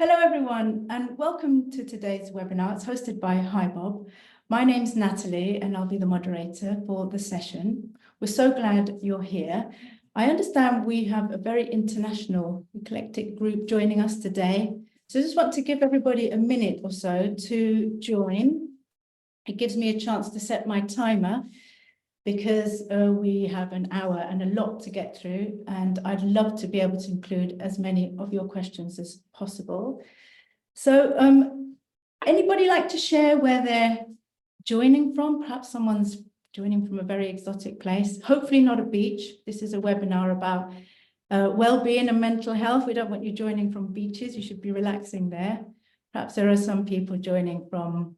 Hello, everyone, and welcome to today's webinar. It's hosted by HiBob. My name's Natalie, and I'll be the moderator for the session. We're so glad you're here. I understand we have a very international, eclectic group joining us today. So I just want to give everybody a minute or so to join. It gives me a chance to set my timer because we have an hour and a lot to get through, and I'd love to be able to include as many of your questions as possible. So anybody like to share where they're joining from? Perhaps someone's joining from a very exotic place, hopefully not a beach. This is a webinar about well-being and mental health. We don't want you joining from beaches. You should be relaxing there. Perhaps there are some people joining from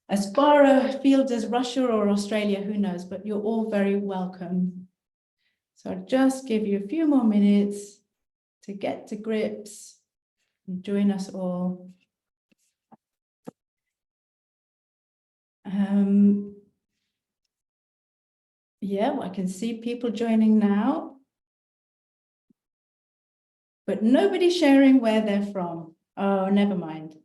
as far afield as Russia or Australia, who knows, but you're all very welcome. So I'll just give you a few more minutes to get to grips and join us all. Yeah, well, I can see people joining now, but nobody sharing where they're from. Oh, never mind.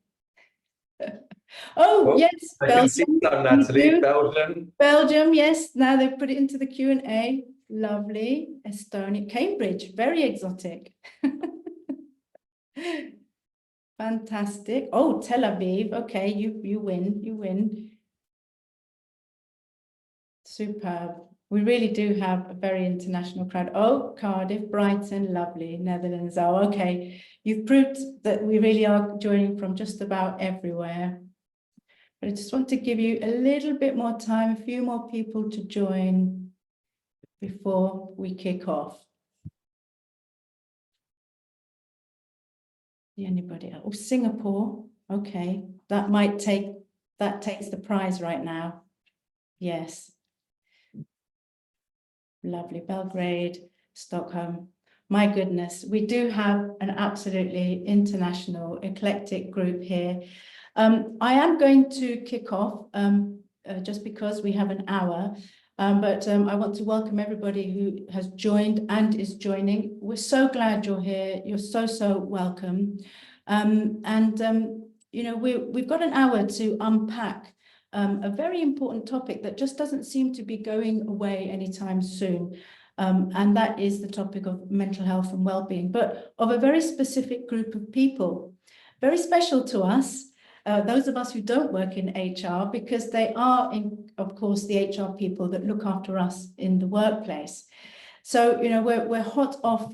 Oh, yes, I Belgium. can see some, Natalie. Belgium. Belgium, yes. Now they've put it into the Q&A. Lovely. Estonia, Cambridge, very exotic. Fantastic. Oh, Tel Aviv. Okay, you win. Superb. We really do have a very international crowd. Oh, Cardiff, Brighton, lovely. Netherlands. Oh, okay. You've proved that we really are joining from just about everywhere. But I just want to give you a little bit more time, a few more people to join before we kick off. Anybody else? Oh, Singapore. Okay, that takes the prize right now. Yes. Lovely. Belgrade, Stockholm. My goodness, we do have an absolutely international, eclectic group here. I am going to kick off just because we have an hour, but I want to welcome everybody who has joined and is joining. We're so glad you're here. You're so welcome. You know, we've got an hour to unpack a very important topic that just doesn't seem to be going away anytime soon. And that is the topic of mental health and well-being, but of a very specific group of people, very special to us. Those of us who don't work in HR, because they are, of course, the HR people that look after us in the workplace. So, you know, we're hot off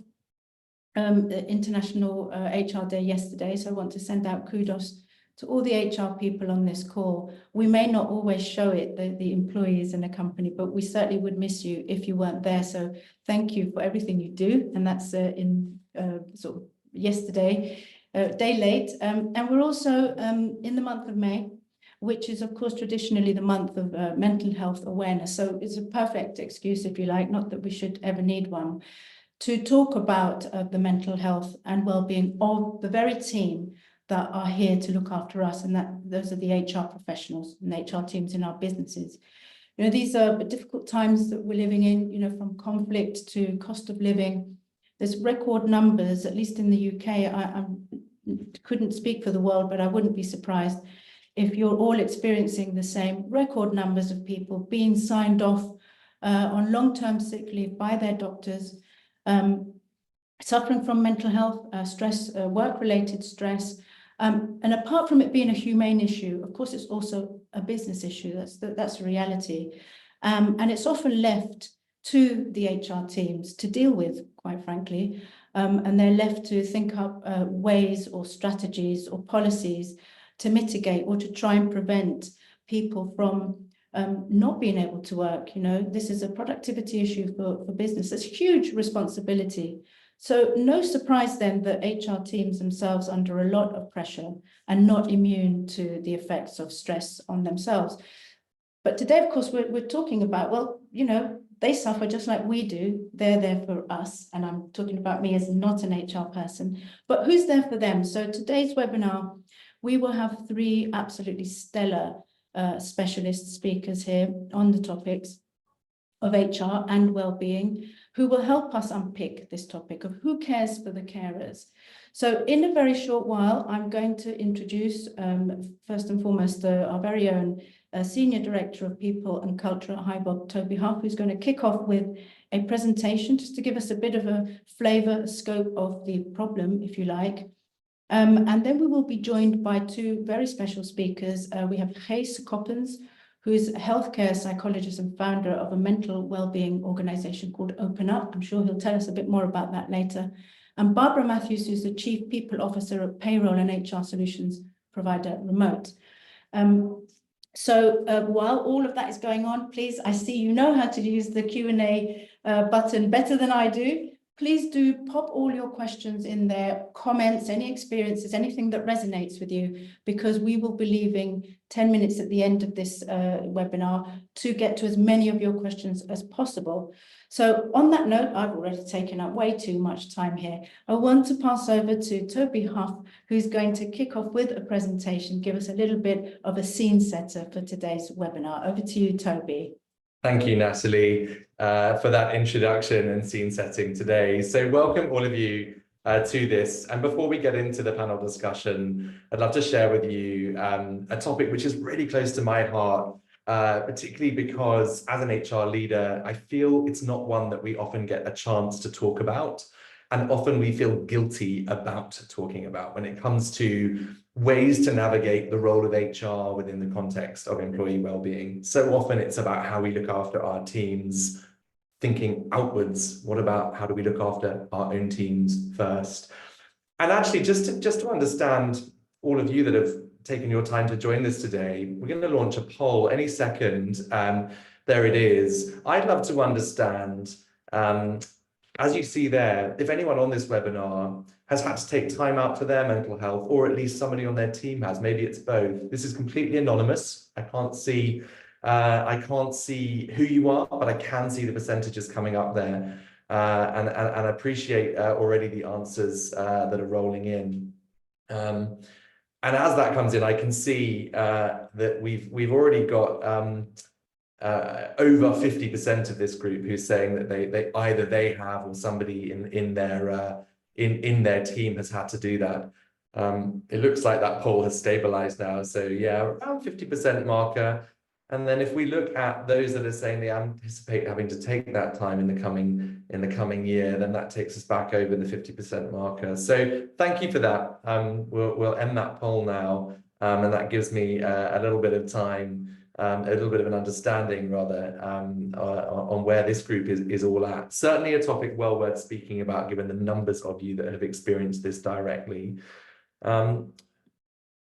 the International HR Day yesterday, so I want to send out kudos to all the HR people on this call. We may not always show it, the employees in a company, but we certainly would miss you if you weren't there. So thank you for everything you do, and that's in sort of yesterday. Day late, and we're also in the month of May, which is of course traditionally the month of mental health awareness. So it's a perfect excuse, if you like, not that we should ever need one, to talk about the mental health and well-being of the very team that are here to look after us, and those are the HR professionals and HR teams in our businesses. You know, these are difficult times that we're living in, you know, from conflict to cost of living. There's record numbers, at least in the UK. I couldn't speak for the world, but I wouldn't be surprised if you're all experiencing the same record numbers of people being signed off on long-term sick leave by their doctors, suffering from mental health stress, work-related stress. And apart from it being a humane issue, of course, it's also a business issue. That's a reality. And it's often left to the HR teams to deal with, quite frankly. And they're left to think up ways or strategies or policies to mitigate or to try and prevent people from not being able to work. You know, this is a productivity issue for business. It's a huge responsibility. So no surprise then that HR teams themselves under a lot of pressure and not immune to the effects of stress on themselves. But today, of course, we're talking about, well, you know, they suffer just like we do. They're there for us. And I'm talking about me as not an HR person, but who's there for them? So today's webinar, we will have 3 absolutely stellar specialist speakers here on the topics of HR and well-being, who will help us unpick this topic of who cares for the carers. So in a very short while, I'm going to introduce, first and foremost, our very own Senior Director of People and Culture at HiBob, Toby Hough, who's going to kick off with a presentation just to give us a bit of a flavour, a scope of the problem, if you like. And then we will be joined by two very special speakers. We have Gijs Coppens, who is a healthcare psychologist and founder of a mental wellbeing organisation called OpenUp. I'm sure he'll tell us a bit more about that later. And Barbara Matthews, who's the Chief People Officer at payroll and HR solutions provider Remote. So while all of that is going on, please, I see you know how to use the Q&A button better than I do. Please do pop all your questions in there, comments, any experiences, anything that resonates with you, because we will be leaving 10 minutes at the end of this webinar to get to as many of your questions as possible. So on that note, I've already taken up way too much time here. I want to pass over to Toby Hough, who's going to kick off with a presentation, give us a little bit of a scene setter for today's webinar. Over to you, Toby. Thank you, Natalie, for that introduction and scene setting today. So welcome all of you to this. And before we get into the panel discussion, I'd love to share with you a topic which is really close to my heart, particularly because as an HR leader, I feel it's not one that we often get a chance to talk about. And often we feel guilty about talking about when it comes to ways to navigate the role of HR within the context of employee well-being. So often it's about how we look after our teams, thinking outwards. What about how do we look after our own teams first? And actually, just to understand all of you that have taken your time to join this today, we're going to launch a poll any second. There it is. I'd love to understand, as you see there, if anyone on this webinar has had to take time out for their mental health, or at least somebody on their team has, maybe it's both. This is completely anonymous. I can't see who you are, but I can see the percentages coming up there, and appreciate already the answers that are rolling in. And as that comes in, I can see that we've already got over 50% of this group who's saying that they either have or somebody in their team has had to do that. It looks like that poll has stabilized now. So yeah, around 50% marker. And then if we look at those that are saying they anticipate having to take that time in the coming year, then that takes us back over the 50% marker. So thank you for that. We'll end that poll now, and that gives me a little bit of time, a little bit of an understanding rather on where this group is all at. Certainly a topic well worth speaking about, given the numbers of you that have experienced this directly.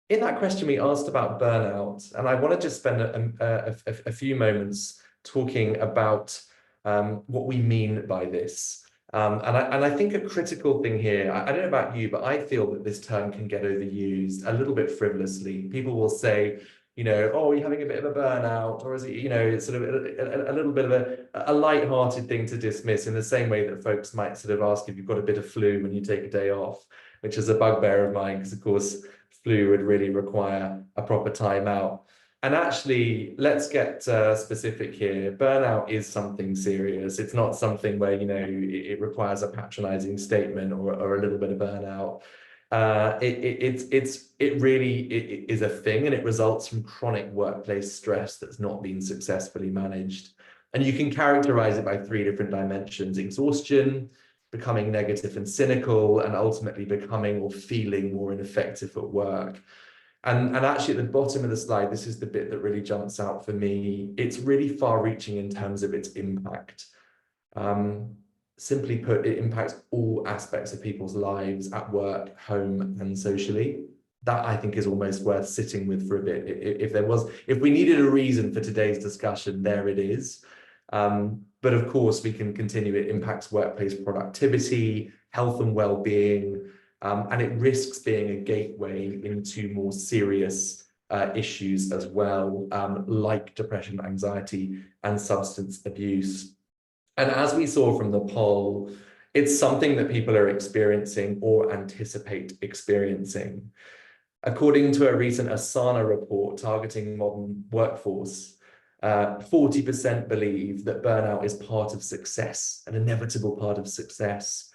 In that question, we asked about burnout, and I want to just spend a few moments talking about what we mean by this. And I think a critical thing here, I don't know about you, but I feel that this term can get overused a little bit frivolously. People will say, you know, oh, you're having a bit of a burnout, or is it, you know, it's sort of a little bit of a light-hearted thing to dismiss, in the same way that folks might sort of ask if you've got a bit of flu when you take a day off, which is a bugbear of mine, because of course, flu would really require a proper time out. And actually, let's get specific here. Burnout is something serious. It's not something where, you know, it requires a patronizing statement or a little bit of burnout. It really is a thing, and it results from chronic workplace stress that's not been successfully managed. And you can characterize it by three different dimensions: exhaustion, becoming negative and cynical, and ultimately becoming or feeling more ineffective at work. And actually at the bottom of the slide, this is the bit that really jumps out for me. It's really far-reaching in terms of its impact. Simply put, it impacts all aspects of people's lives at work, home, and socially. That, I think, is almost worth sitting with for a bit. If we needed a reason for today's discussion, there it is. But of course, we can continue. It impacts workplace productivity, health and well-being, and it risks being a gateway into more serious issues as well, like depression, anxiety, and substance abuse. And as we saw from the poll, it's something that people are experiencing or anticipate experiencing. According to a recent Asana report targeting modern workforce, 40% believe that burnout is part of success, an inevitable part of success.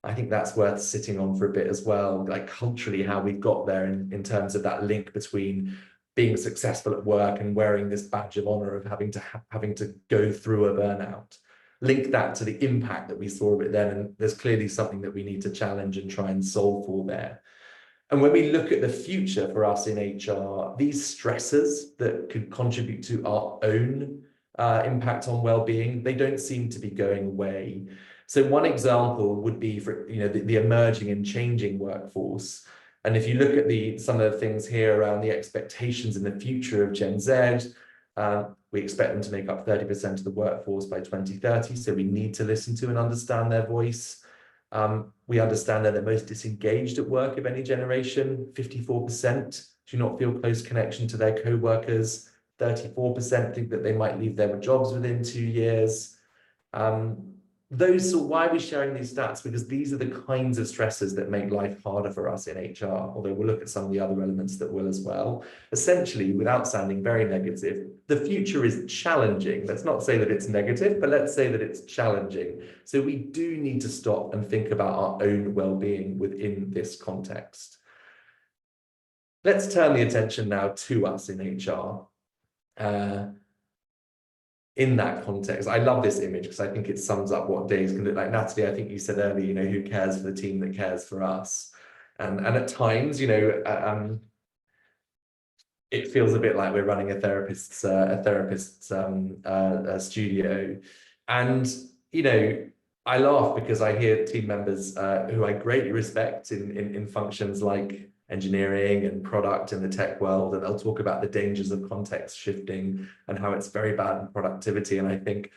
I think that's worth sitting on for a bit as well, like culturally how we've got there in terms of that link between being successful at work and wearing this badge of honor of having to go through a burnout. Link that to the impact that we saw of it then, and there's clearly something that we need to challenge and try and solve for there. And when we look at the future for us in HR, these stressors that could contribute to our own impact on well-being, they don't seem to be going away. So one example would be for the emerging and changing workforce. And if you look at some of the things here around the expectations in the future of Gen Z, we expect them to make up 30% of the workforce by 2030. So we need to listen to and understand their voice. We understand that they're most disengaged at work of any generation. 54% do not feel close connection to their co-workers. 34% think that they might leave their jobs within 2 years. Why are we sharing these stats? Because these are the kinds of stresses that make life harder for us in HR, although we'll look at some of the other elements that will as well. Essentially, without sounding very negative, the future is challenging. Let's not say that it's negative, but let's say that it's challenging. So we do need to stop and think about our own well-being within this context. Let's turn the attention now to us in HR. In that context, I love this image because I think it sums up what days can look like. Natalie, I think you said earlier, who cares for the team that cares for us? And at times, it feels a bit like we're running a therapist's studio. And, I laugh because I hear team members who I greatly respect in functions like engineering and product in the tech world, and they'll talk about the dangers of context shifting and how it's very bad in productivity. And I think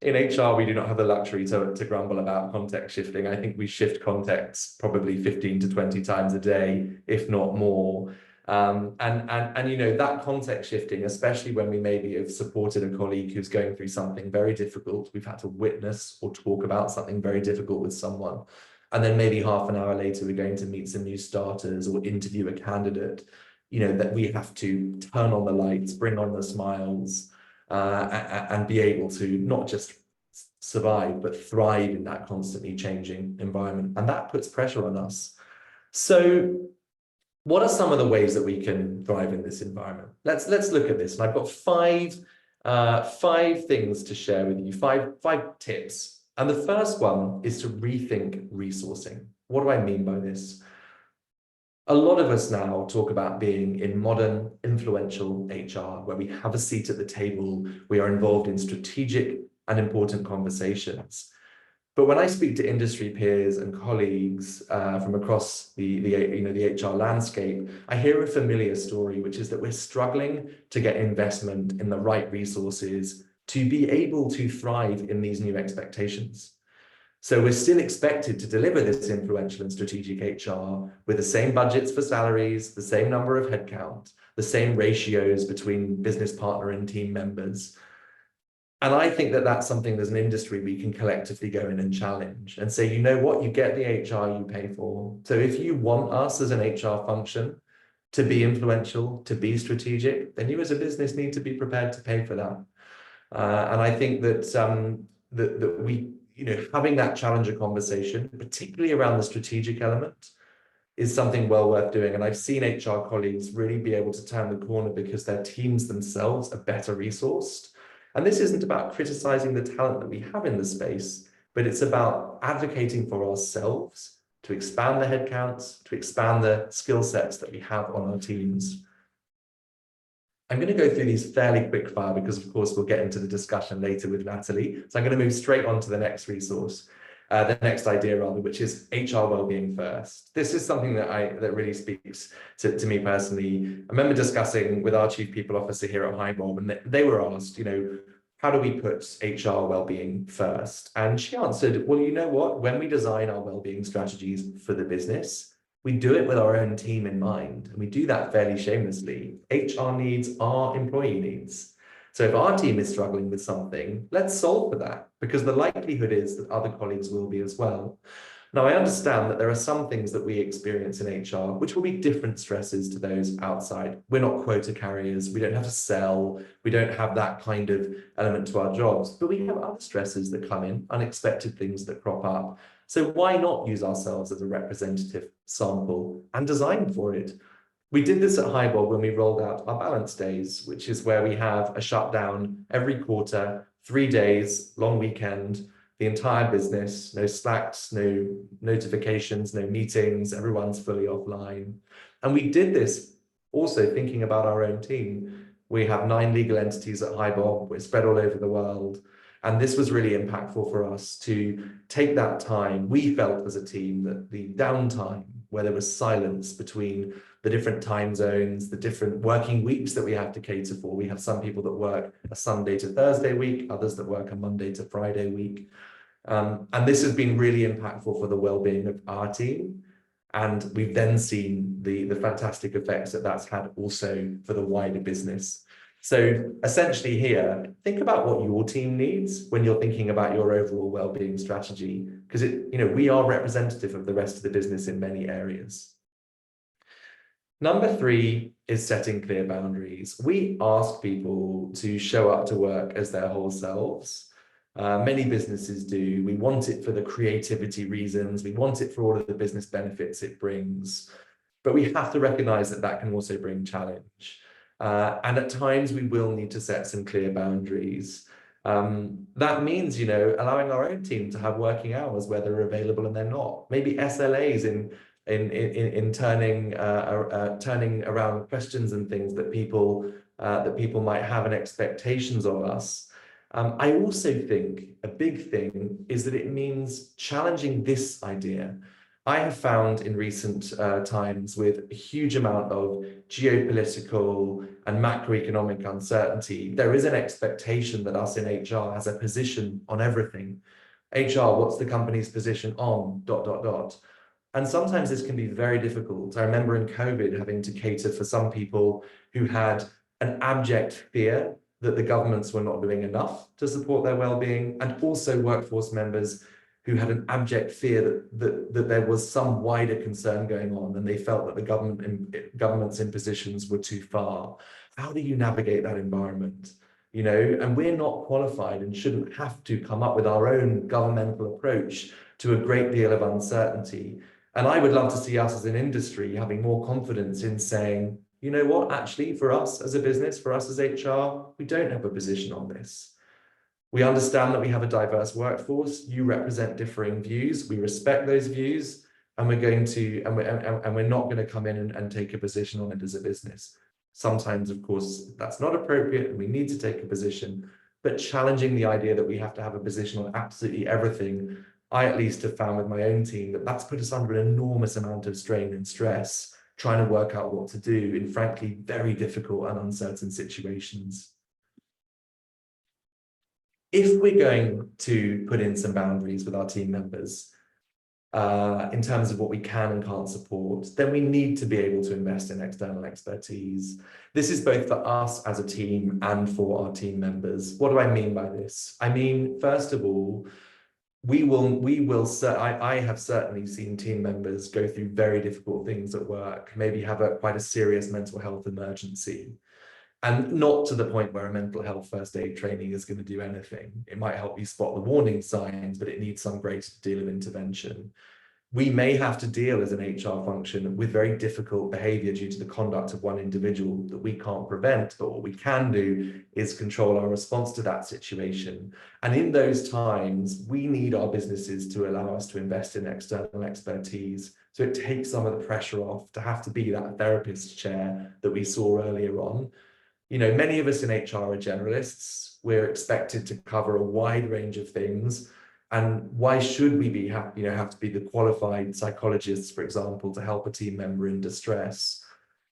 in HR, we do not have the luxury to grumble about context shifting. I think we shift context probably 15 to 20 times a day, if not more. That context shifting, especially when we maybe have supported a colleague who's going through something very difficult, we've had to witness or talk about something very difficult with someone. And then maybe half an hour later, we're going to meet some new starters or interview a candidate, that we have to turn on the lights, bring on the smiles, and be able to not just survive, but thrive in that constantly changing environment. And that puts pressure on us. So what are some of the ways that we can thrive in this environment? Let's look at this. And I've got five things to share with you, five tips. And the first one is to rethink resourcing. What do I mean by this? A lot of us now talk about being in modern, influential HR, where we have a seat at the table, we are involved in strategic and important conversations. But when I speak to industry peers and colleagues from across the HR landscape, I hear a familiar story, which is that we're struggling to get investment in the right resources to be able to thrive in these new expectations. So we're still expected to deliver this influential and strategic HR with the same budgets for salaries, the same number of headcount, the same ratios between business partner and team members. And I think that that's something as an industry we can collectively go in and challenge and say, you know what, you get the HR you pay for. So if you want us as an HR function to be influential, to be strategic, then you as a business need to be prepared to pay for that. And I think that that we, having that challenger conversation, particularly around the strategic element, is something well worth doing. And I've seen HR colleagues really be able to turn the corner because their teams themselves are better resourced. And this isn't about criticizing the talent that we have in the space, but it's about advocating for ourselves to expand the headcounts, to expand the skill sets that we have on our teams. I'm going to go through these fairly quick fire because, of course, we'll get into the discussion later with Natalie. So I'm going to move straight on to the next resource, the next idea rather, which is HR wellbeing first. This is something that really speaks to me personally. I remember discussing with our chief people officer here at HiBob, and they were asked, how do we put HR wellbeing first? And she answered, well, you know what? When we design our wellbeing strategies for the business, we do it with our own team in mind, and we do that fairly shamelessly. HR needs are employee needs. So if our team is struggling with something, let's solve for that, because the likelihood is that other colleagues will be as well. Now, I understand that there are some things that we experience in HR, which will be different stresses to those outside. We're not quota carriers. We don't have to sell. We don't have that kind of element to our jobs, but we have other stresses that come in, unexpected things that crop up. So why not use ourselves as a representative sample and design for it? We did this at HiBob when we rolled out our balance days, which is where we have a shutdown every quarter, 3 days, long weekend, the entire business, no Slacks, no notifications, no meetings, everyone's fully offline. And we did this also thinking about our own team. We have 9 legal entities at HiBob, we're spread all over the world. And this was really impactful for us to take that time. We felt as a team that the downtime, where there was silence between the different time zones, the different working weeks that we have to cater for. We have some people that work a Sunday to Thursday week, others that work a Monday to Friday week. And this has been really impactful for the well-being of our team. And we've then seen the fantastic effects that that's had also for the wider business. So essentially here, think about what your team needs when you're thinking about your overall well-being strategy, because we are representative of the rest of the business in many areas. Number 3 is setting clear boundaries. We ask people to show up to work as their whole selves. Many businesses do. We want it for the creativity reasons. We want it for all of the business benefits it brings. But we have to recognize that that can also bring challenge. And at times we will need to set some clear boundaries. That means, allowing our own team to have working hours where they're available and they're not. Maybe SLAs in turning around questions and things that people might have and expectations of us. I also think a big thing is that it means challenging this idea. I have found in recent times, with a huge amount of geopolitical and macroeconomic uncertainty, there is an expectation that us in HR has a position on everything. HR, what's the company's position on ... And sometimes this can be very difficult. I remember in COVID having to cater for some people who had an abject fear that the governments were not doing enough to support their well-being, and also workforce members who had an abject fear that there was some wider concern going on, and they felt that the government's impositions were too far. How do you navigate that environment? And we're not qualified and shouldn't have to come up with our own governmental approach to a great deal of uncertainty. And I would love to see us as an industry having more confidence in saying, you know what, actually, for us as a business, for us as HR, we don't have a position on this. We understand that we have a diverse workforce. You represent differing views. We respect those views, and we're not going to come in and take a position on it as a business. Sometimes, of course, that's not appropriate, and we need to take a position. But challenging the idea that we have to have a position on absolutely everything, I at least have found with my own team that that's put us under an enormous amount of strain and stress, trying to work out what to do in, frankly, very difficult and uncertain situations. If we're going to put in some boundaries with our team members in terms of what we can and can't support, then we need to be able to invest in external expertise. This is both for us as a team and for our team members. What do I mean by this? I mean, first of all, I have certainly seen team members go through very difficult things at work, maybe have quite a serious mental health emergency. And not to the point where a mental health first aid training is going to do anything. It might help you spot the warning signs, but it needs some greater deal of intervention. We may have to deal as an HR function with very difficult behavior due to the conduct of one individual that we can't prevent, but what we can do is control our response to that situation. And in those times, we need our businesses to allow us to invest in external expertise. So it takes some of the pressure off to have to be that therapist chair that we saw earlier on. Many of us in HR are generalists. We're expected to cover a wide range of things. And why should we have to be the qualified psychologists, for example, to help a team member in distress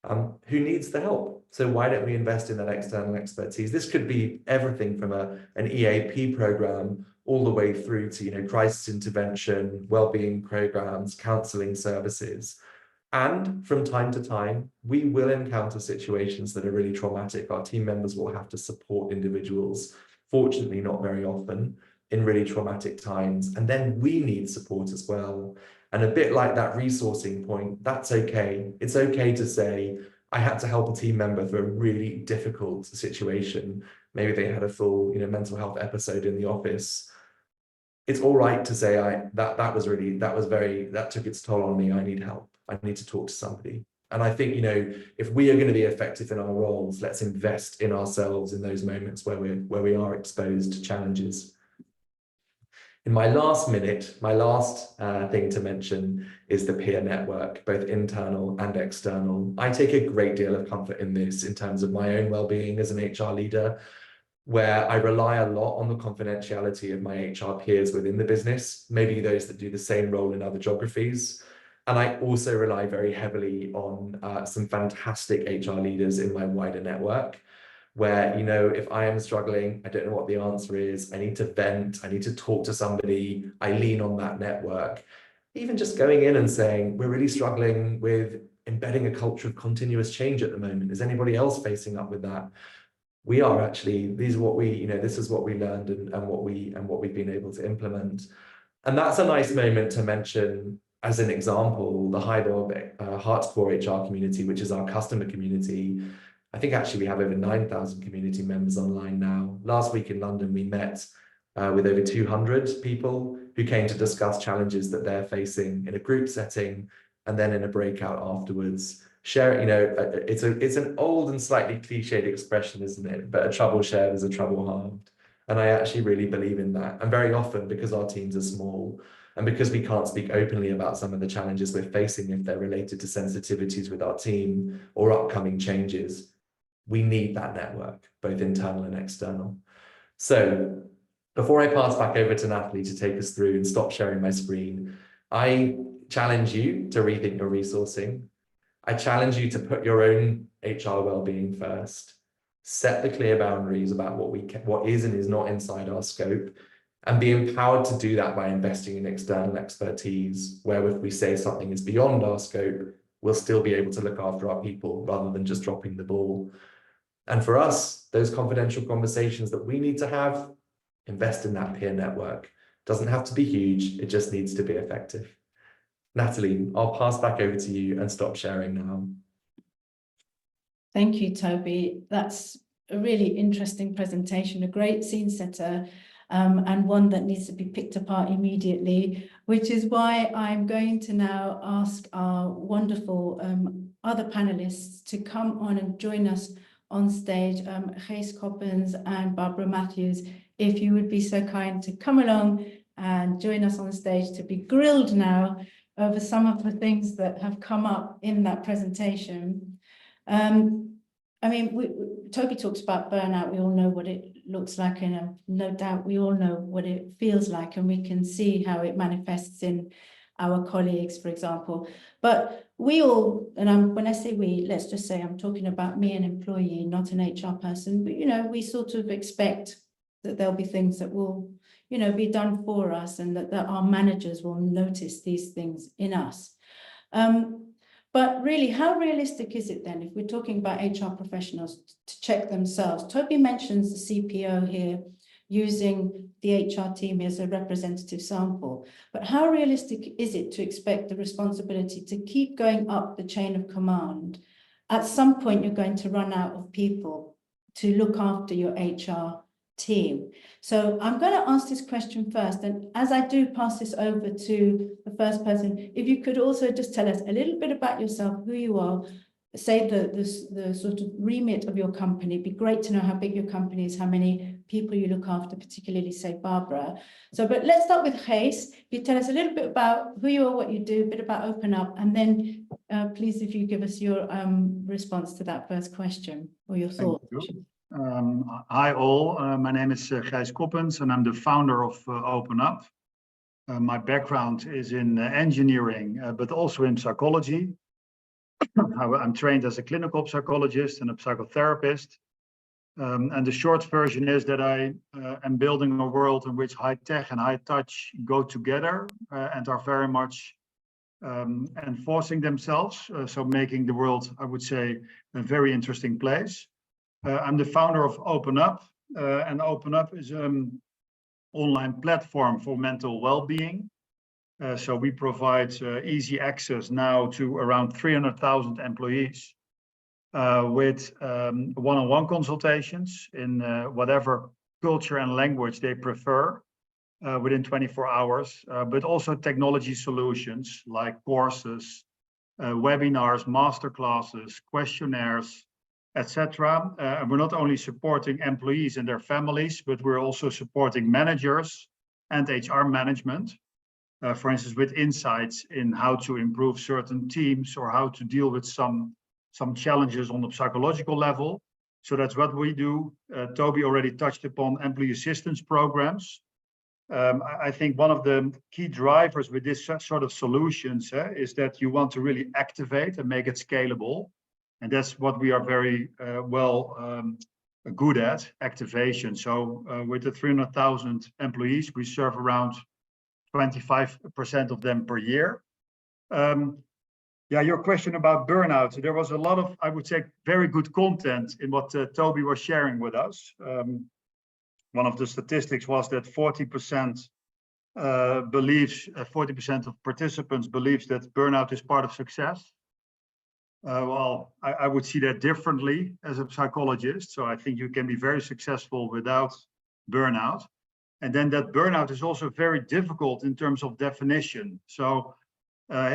who needs the help? So why don't we invest in that external expertise? This could be everything from an EAP program all the way through to crisis intervention, wellbeing programs, counseling services. And from time to time, we will encounter situations that are really traumatic. Our team members will have to support individuals, fortunately not very often, in really traumatic times. And then we need support as well. And a bit like that resourcing point, that's okay. It's okay to say, I had to help a team member through a really difficult situation. Maybe they had a full, mental health episode in the office. It's all right to say, that took its toll on me. I need help. I need to talk to somebody. And I think, if we are going to be effective in our roles, let's invest in ourselves in those moments where we are exposed to challenges. In my last minute, my last thing to mention is the peer network, both internal and external. I take a great deal of comfort in this in terms of my own well-being as an HR leader, where I rely a lot on the confidentiality of my HR peers within the business, maybe those that do the same role in other geographies. And I also rely very heavily on some fantastic HR leaders in my wider network, where, if I am struggling, I don't know what the answer is, I need to vent, I need to talk to somebody, I lean on that network. Even just going in and saying, we're really struggling with embedding a culture of continuous change at the moment. Is anybody else facing up with that? We are actually, this is what we learned and what we've been able to implement. And that's a nice moment to mention, as an example, the HiBob Heart's Core HR community, which is our customer community. I think actually we have over 9,000 community members online now. Last week in London, we met with over 200 people who came to discuss challenges that they're facing in a group setting, and then in a breakout afterwards. Share, it's an old and slightly cliched expression, isn't it? But a trouble shared is a trouble halved. And I actually really believe in that. And very often, because our teams are small, and because we can't speak openly about some of the challenges we're facing if they're related to sensitivities with our team or upcoming changes, we need that network, both internal and external. So before I pass back over to Natalie to take us through and stop sharing my screen, I challenge you to rethink your resourcing. I challenge you to put your own HR well-being first. Set the clear boundaries about what is and is not inside our scope, and be empowered to do that by investing in external expertise, where if we say something is beyond our scope, we'll still be able to look after our people rather than just dropping the ball. And for us, those confidential conversations that we need to have, invest in that peer network. Doesn't have to be huge, it just needs to be effective. Natalie, I'll pass back over to you and stop sharing now. Thank you, Toby. That's a really interesting presentation, a great scene setter, and one that needs to be picked apart immediately, which is why I'm going to now ask our wonderful other panelists to come on and join us on stage. Gijs Coppens and Barbara Matthews, if you would be so kind to come along and join us on stage to be grilled now over some of the things that have come up in that presentation. I mean, Toby talks about burnout. We all know what it looks like, and no doubt we all know what it feels like, and we can see how it manifests in our colleagues, for example. But we all, and when I say we, let's just say I'm talking about me, an employee, not an HR person, but, we sort of expect that there'll be things that will, be done for us, and that our managers will notice these things in us. But really, how realistic is it then, if we're talking about HR professionals, to check themselves? Toby mentions the CPO here, using the HR team as a representative sample. But how realistic is it to expect the responsibility to keep going up the chain of command? At some point, you're going to run out of people to look after your HR team. So I'm going to ask this question first, and as I do pass this over to the first person, if you could also just tell us a little bit about yourself, who you are, say the sort of remit of your company. It'd be great to know how big your company is, how many people you look after, particularly, say, Barbara. So, but let's start with Gijs. You tell us a little bit about who you are, what you do, a bit about OpenUp, and then please, if you give us your response to that first question or your thoughts. Hi all, my name is Gijs Coppens, and I'm the founder of OpenUp. My background is in engineering, but also in psychology. I'm trained as a clinical psychologist and a psychotherapist. And the short version is that I am building a world in which high tech and high touch go together and are very much enforcing themselves. So making the world, I would say, a very interesting place. I'm the founder of OpenUp, and OpenUp is online platform for mental well-being. So we provide easy access now to around 300,000 employees with one-on-one consultations in whatever culture and language they prefer within 24 hours, but also technology solutions like courses, webinars, masterclasses, questionnaires, etc. And we're not only supporting employees and their families, but we're also supporting managers and HR management, for instance, with insights in how to improve certain teams or how to deal with some challenges on the psychological level. So that's what we do. Toby already touched upon employee assistance programs. I think one of the key drivers with this sort of solutions is that you want to really activate and make it scalable. And that's what we are very good at, activation. So with the 300,000 employees, we serve around 25% of them per year. Yeah, your question about burnout, there was a lot of, I would say, very good content in what Toby was sharing with us. One of the statistics was that 40% believes, 40% of participants believes that burnout is part of success. Well, I would see that differently as a psychologist. So I think you can be very successful without burnout. And then that burnout is also very difficult in terms of definition. So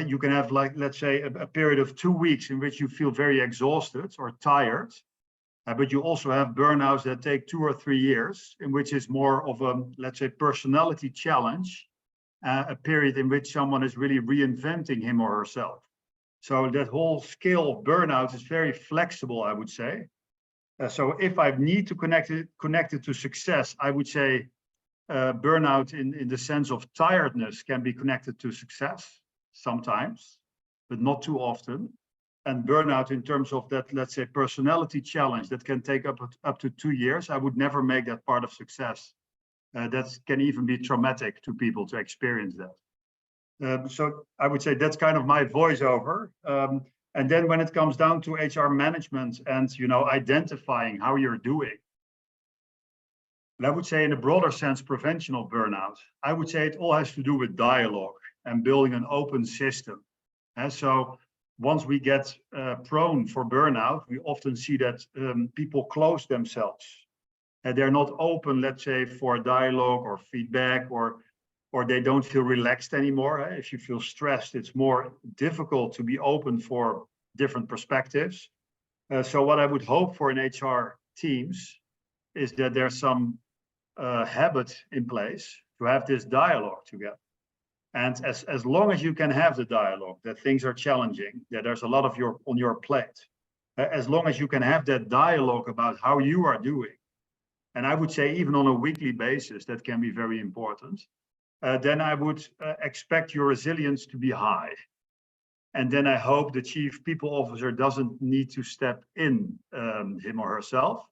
you can have, like, let's say, a period of 2 weeks in which you feel very exhausted or tired. But you also have burnouts that take 2 or 3 years, in which is more of a, let's say, personality challenge, a period in which someone is really reinventing him or herself. So that whole scale of burnout is very flexible, I would say. So if I need to connect it to success, I would say burnout in the sense of tiredness can be connected to success sometimes, but not too often. And burnout in terms of that, let's say, personality challenge that can take up to 2 years, I would never make that part of success. That can even be traumatic to people to experience that. So I would say that's kind of my voiceover. And then when it comes down to HR management and, you know, identifying how you're doing, and I would say in a broader sense, prevention of burnout, I would say it all has to do with dialogue and building an open system. And so once we get prone for burnout, we often see that people close themselves and they're not open, let's say, for dialogue or feedback, or they don't feel relaxed anymore. If you feel stressed, it's more difficult to be open for different perspectives. So what I would hope for in HR teams is that there's some habit in place to have this dialogue together. And as long as you can have the dialogue, that things are challenging, that there's a lot of on your plate, as long as you can have that dialogue about how you are doing, and I would say even on a weekly basis, that can be very important, then I would expect your resilience to be high. And then I hope the chief people officer doesn't need to step in him or herself.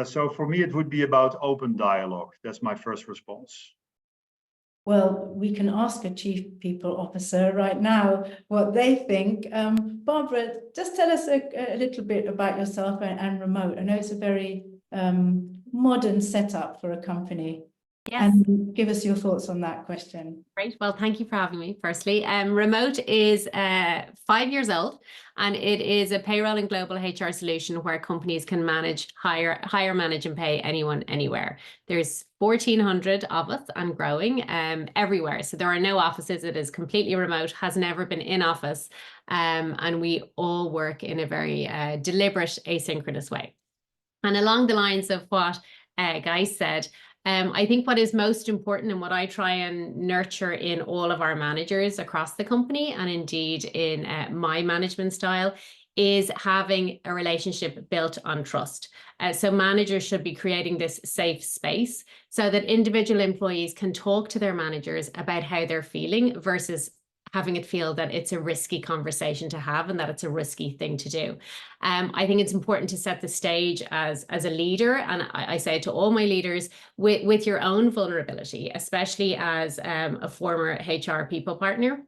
So for me, it would be about open dialogue. That's my first response. Well, we can ask a chief people officer right now what they think. Barbara, just tell us a little bit about yourself and Remote. I know it's a very modern setup for a company. Yes. And give us your thoughts on that question. Great. Well, thank you for having me. Firstly, Remote is 5 years old, and it is a payroll and global HR solution where companies can hire, manage, and pay anyone, anywhere. There's 1,400 of us and growing everywhere. So there are no offices. It is completely remote, has never been in office, and we all work in a very deliberate, asynchronous way. And along the lines of what Gijs said, I think what is most important and what I try and nurture in all of our managers across the company, and indeed in my management style, is having a relationship built on trust. So managers should be creating this safe space so that individual employees can talk to their managers about how they're feeling versus having it feel that it's a risky conversation to have and that it's a risky thing to do. I think it's important to set the stage as a leader, and I say to all my leaders, with your own vulnerability, especially as a former HR people partner,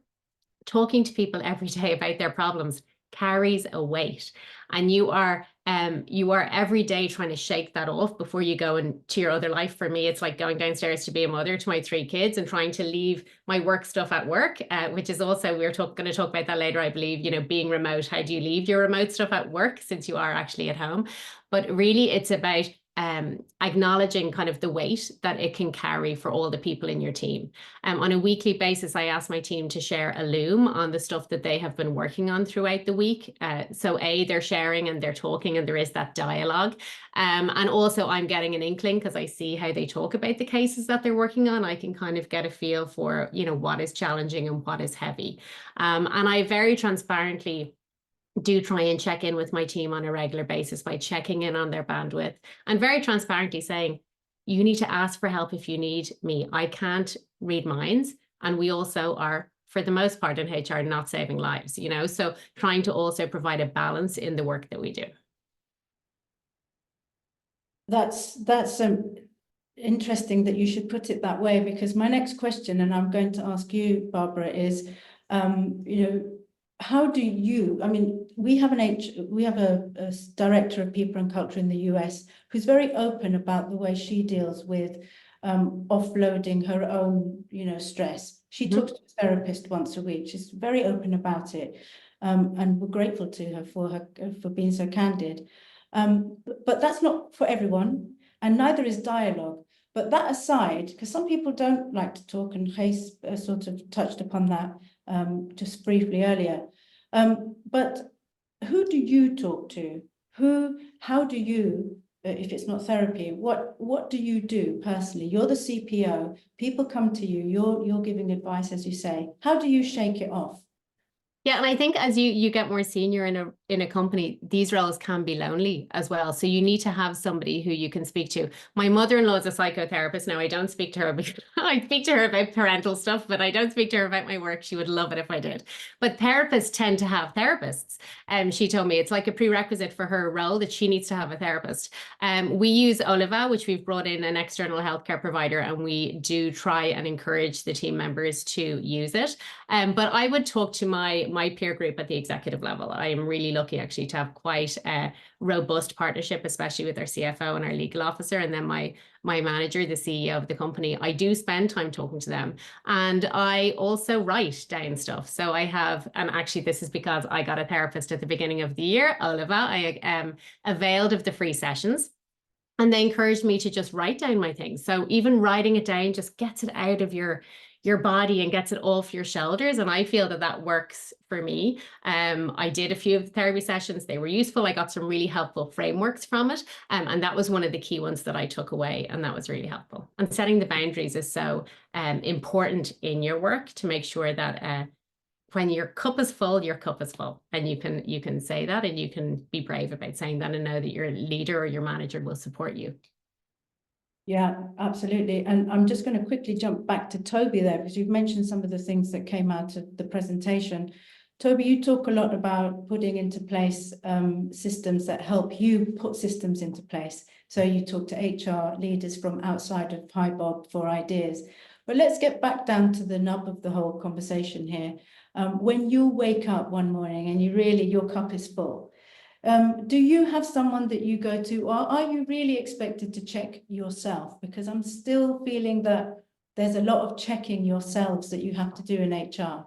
talking to people every day about their problems carries a weight, and you are every day trying to shake that off before you go into your other life. For me, it's like going downstairs to be a mother to my 3 kids and trying to leave my work stuff at work, which is also, we're going to talk about that later, I believe, you know, being remote. How do you leave your remote stuff at work since you are actually at home? But really, it's about acknowledging kind of the weight that it can carry for all the people in your team. On a weekly basis, I ask my team to share a loom on the stuff that they have been working on throughout the week. So they're sharing and they're talking, and there is that dialogue. And also I'm getting an inkling, because I see how they talk about the cases that they're working on. I can kind of get a feel for, you know, what is challenging and what is heavy. And I very transparently do try and check in with my team on a regular basis by checking in on their bandwidth and very transparently saying, you need to ask for help if you need me. I can't read minds. And we also are, for the most part in HR, not saving lives, you know, so trying to also provide a balance in the work that we do. That's interesting that you should put it that way, because my next question, and I'm going to ask you, Barbara, is, you know, how do you, I mean, we have a director of people and culture in the US who's very open about the way she deals with offloading her own, you know, stress. She talks to a therapist once a week. She's very open about it, and we're grateful to her for being so candid. But that's not for everyone, and neither is dialogue. But that aside, because some people don't like to talk, and Gijs sort of touched upon that just briefly earlier. But who do you talk to? How do you, if it's not therapy, what do you do personally? You're the CPO, people come to you, you're giving advice, as you say. How do you shake it off? Yeah, and I think as you get more senior in a company, these roles can be lonely as well. So you need to have somebody who you can speak to. My mother-in-law is a psychotherapist now. I don't speak to her because I speak to her about parental stuff, but I don't speak to her about my work. She would love it if I did. But therapists tend to have therapists. She told me it's like a prerequisite for her role that she needs to have a therapist. We use Oliva, which we've brought in an external healthcare provider, and we do try and encourage the team members to use it. But I would talk to my peer group at the executive level. I am really lucky actually to have quite a robust partnership, especially with our CFO and our legal officer, and then my manager, the CEO of the company. I do spend time talking to them, and I also write down stuff. So I have, and actually this is because I got a therapist at the beginning of the year, Oliva. I availed of the free sessions, and they encouraged me to just write down my things. So even writing it down just gets it out of your body and gets it off your shoulders. And I feel that works for me. I did a few of the therapy sessions. They were useful. I got some really helpful frameworks from it. And that was one of the key ones that I took away. And that was really helpful. And setting the boundaries is so important in your work to make sure that when your cup is full, your cup is full. And you can say that, and you can be brave about saying that, and know that your leader or your manager will support you. Yeah, absolutely. And I'm just going to quickly jump back to Toby there, because you've mentioned some of the things that came out of the presentation. Toby, you talk a lot about putting into place systems that help you put systems into place. So you talk to HR leaders from outside of HiBob for ideas. But let's get back down to the nub of the whole conversation here. When you wake up one morning and your cup is full, do you have someone that you go to, or are you really expected to check yourself? Because I'm still feeling that there's a lot of checking yourselves that you have to do in HR.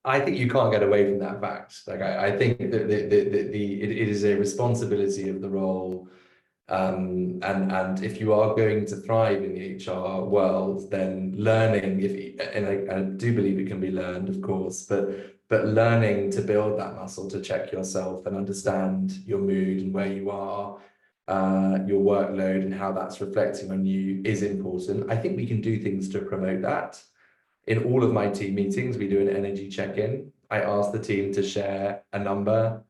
I think you can't get away from that fact. Like I think that it is a responsibility of the role, and if you are going to thrive in the HR world, then learning, and I do believe it can be learned, of course, but learning to build that muscle to check yourself and understand your mood and where you are, your workload and how that's reflecting on you is important. I think we can do things to promote that. In all of my team meetings, we do an energy check-in. I ask the team to share a number,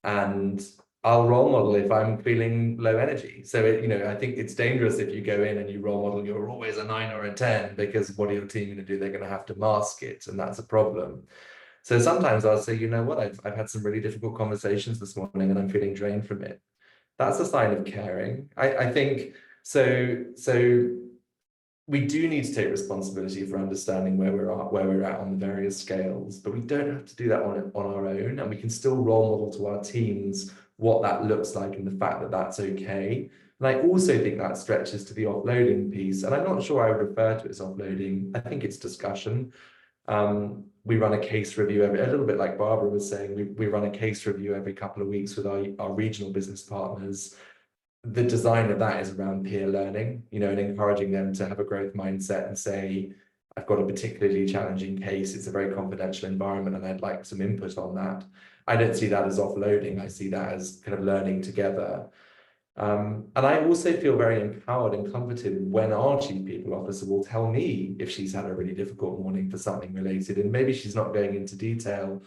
and I'll role model if I'm feeling low energy. So, I think it's dangerous if you go in and you role model, you're always a 9 or a 10, because what are your team going to do? They're going to have to mask it, and that's a problem. So sometimes I'll say, you know what, I've had some really difficult conversations this morning and I'm feeling drained from it. That's a sign of caring. I think so we do need to take responsibility for understanding where we're at on the various scales, but we don't have to do that on our own, and we can still role model to our teams what that looks like and the fact that that's okay. And I also think that stretches to the offloading piece, and I'm not sure I would refer to it as offloading. I think it's discussion. We run a case review a little bit like Barbara was saying, we run a case review every couple of weeks with our regional business partners. The design of that is around peer learning, you know, and encouraging them to have a growth mindset and say, I've got a particularly challenging case, it's a very confidential environment, and I'd like some input on that. I don't see that as offloading, I see that as kind of learning together. And I also feel very empowered and comforted when our chief people officer will tell me if she's had a really difficult morning for something related, and maybe she's not going into detail.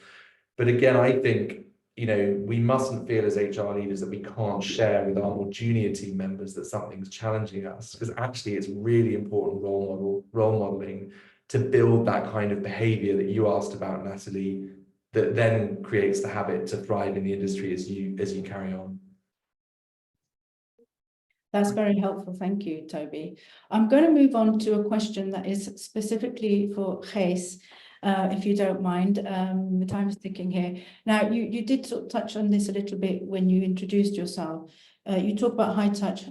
But again, I think, you know, we mustn't feel as HR leaders that we can't share with our more junior team members that something's challenging us, because actually it's really important role modeling to build that kind of behavior that you asked about, Natalie, that then creates the habit to thrive in the industry as you carry on. That's very helpful. Thank you, Toby. I'm going to move on to a question that is specifically for Gijs, if you don't mind. The time is ticking here. Now, you did sort of touch on this a little bit when you introduced yourself. You talk about high touch,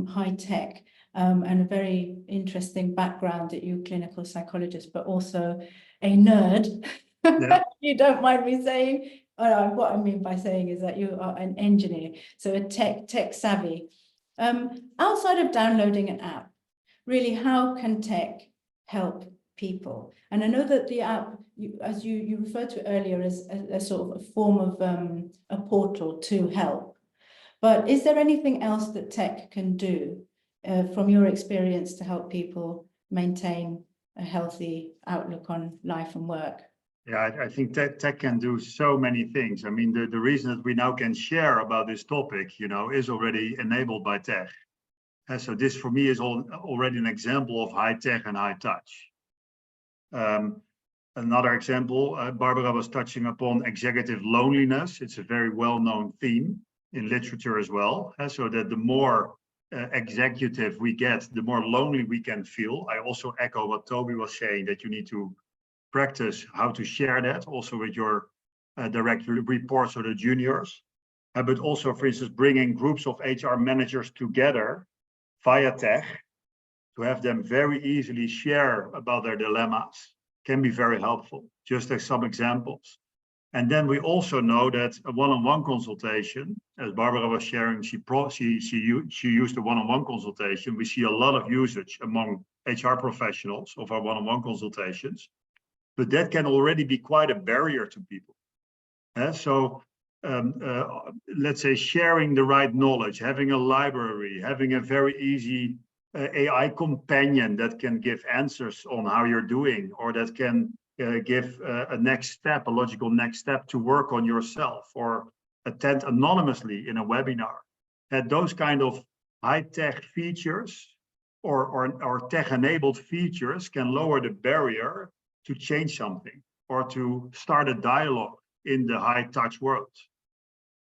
high tech, and a very interesting background that you're a clinical psychologist, but also a nerd. Yeah. You don't mind me saying? What I mean by saying is that you are an engineer, so a tech savvy. Outside of downloading an app, really, how can tech help people? And I know that the app, as you referred to earlier, as a sort of a form of a portal to help. But is there anything else that tech can do from your experience to help people maintain a healthy outlook on life and work? Yeah, I think tech can do so many things. I mean, the reason that we now can share about this topic, you know, is already enabled by tech. And so this for me is already an example of high tech and high touch. Another example, Barbara was touching upon executive loneliness. It's a very well-known theme in literature as well. So that the more executive we get, the more lonely we can feel. I also echo what Toby was saying, that you need to practice how to share that also with your direct reports or the juniors, but also, for instance, bringing groups of HR managers together via tech to have them very easily share about their dilemmas can be very helpful, just as some examples. And then we also know that a one-on-one consultation, as Barbara was sharing, she used a one-on-one consultation. We see a lot of usage among HR professionals of our one-on-one consultations. But that can already be quite a barrier to people. So let's say sharing the right knowledge, having a library, having a very easy AI companion that can give answers on how you're doing, or that can give a next step, a logical next step to work on yourself, or attend anonymously in a webinar. Those kind of high-tech features or tech-enabled features can lower the barrier to change something or to start a dialogue in the high touch world.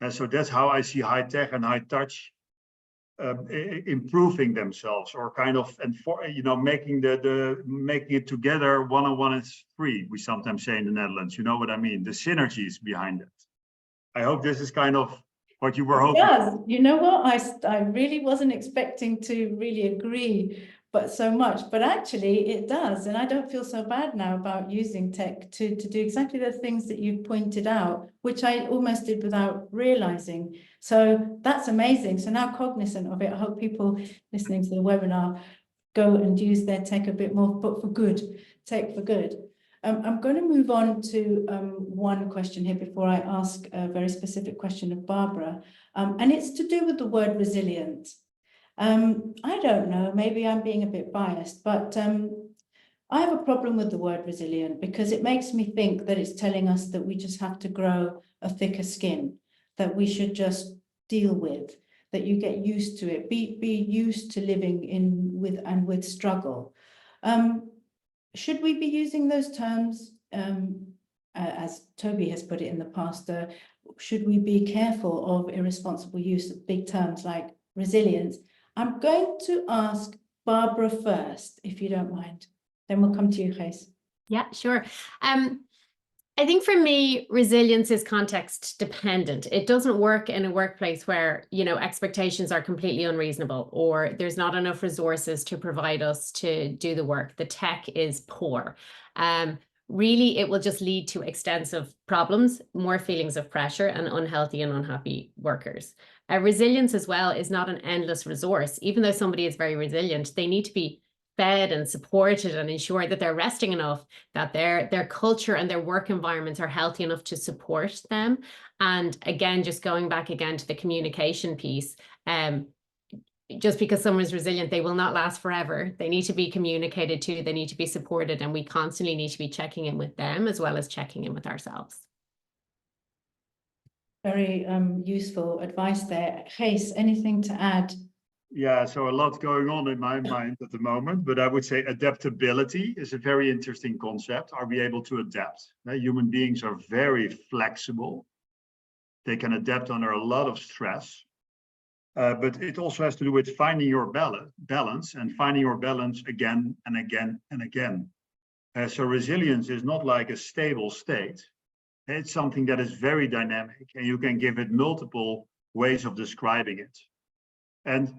And so that's how I see high tech and high touch improving themselves, or kind of, and for, you know, making making it together. One-on-one is free, we sometimes say in the Netherlands. You know what I mean? The synergies behind it. I hope this is kind of what you were hoping. Yes, you know what? I really wasn't expecting to really agree but so much, but actually it does. And I don't feel so bad now about using tech to do exactly the things that you pointed out, which I almost did without realizing. So that's amazing. So now cognizant of it, I hope people listening to the webinar go and use their tech a bit more, but for good, tech for good. I'm going to move on to one question here before I ask a very specific question of Barbara, and it's to do with the word resilient. I don't know, maybe I'm being a bit biased, but I have a problem with the word resilient because it makes me think that it's telling us that we just have to grow a thicker skin, that we should just deal with, that you get used to it, be used to living with struggle. Should we be using those terms, as Toby has put it in the past, should we be careful of irresponsible use of big terms like resilience? I'm going to ask Barbara first, if you don't mind. Then we'll come to you, Gijs. Yeah, sure. I think for me, resilience is context dependent. It doesn't work in a workplace where, you know, expectations are completely unreasonable or there's not enough resources to provide us to do the work. The tech is poor. Really, it will just lead to extensive problems, more feelings of pressure, and unhealthy and unhappy workers. Resilience as well is not an endless resource. Even though somebody is very resilient, they need to be fed and supported and ensure that they're resting enough, that their culture and their work environments are healthy enough to support them. And again, just going back again to the communication piece, just because someone's resilient, they will not last forever. They need to be communicated to, they need to be supported, and we constantly need to be checking in with them as well as checking in with ourselves. Very useful advice there. Gijs, anything to add? Yeah, so a lot going on in my mind at the moment, but I would say adaptability is a very interesting concept. Are we able to adapt? Human beings are very flexible. They can adapt under a lot of stress. But it also has to do with finding your balance and finding your balance again and again and again. So resilience is not like a stable state. It's something that is very dynamic, and you can give it multiple ways of describing it. And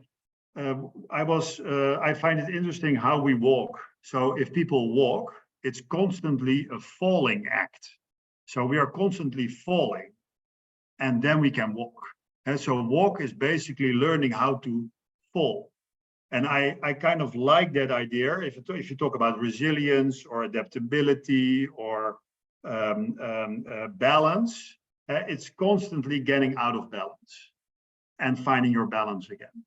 I find it interesting how we walk. So if people walk, it's constantly a falling act. So we are constantly falling, and then we can walk. And so walk is basically learning how to fall. And I kind of like that idea. If you talk about resilience or adaptability or balance, it's constantly getting out of balance and finding your balance again.